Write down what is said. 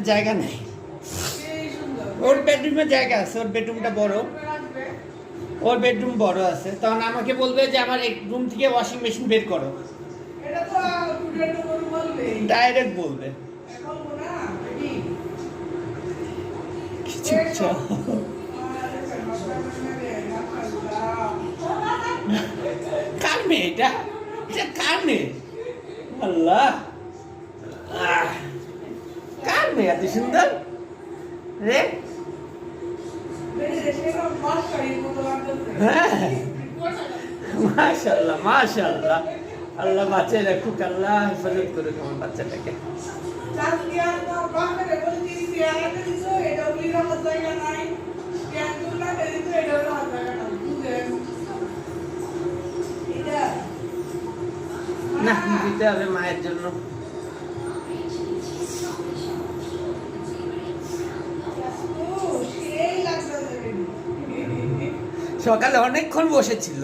জায়গা নেই, ওর বেডরুমে জায়গা আছে, ওর বেডরুমটা বড়, ওর বেডরুম বড় আছে। তখন আমাকে বলবে যে আমার এক রুম থেকে ওয়াশিং মেশিন বের করো, ডাইরেক্ট বলবে। কার মেয়ে এটা? এটা কার মেয়ে? আল্লাহ, কার মেয়ে এত সুন্দর রে? মাশাআল্লাহ মাশাআল্লাহ, আল্লাহ বাঁচিয়ে রাখুক, আল্লাহ হেফাজত করুক আমার বাচ্চাটাকে। না দিতে হবে মায়ের জন্য। সকালে অনেকক্ষণ বসেছিল।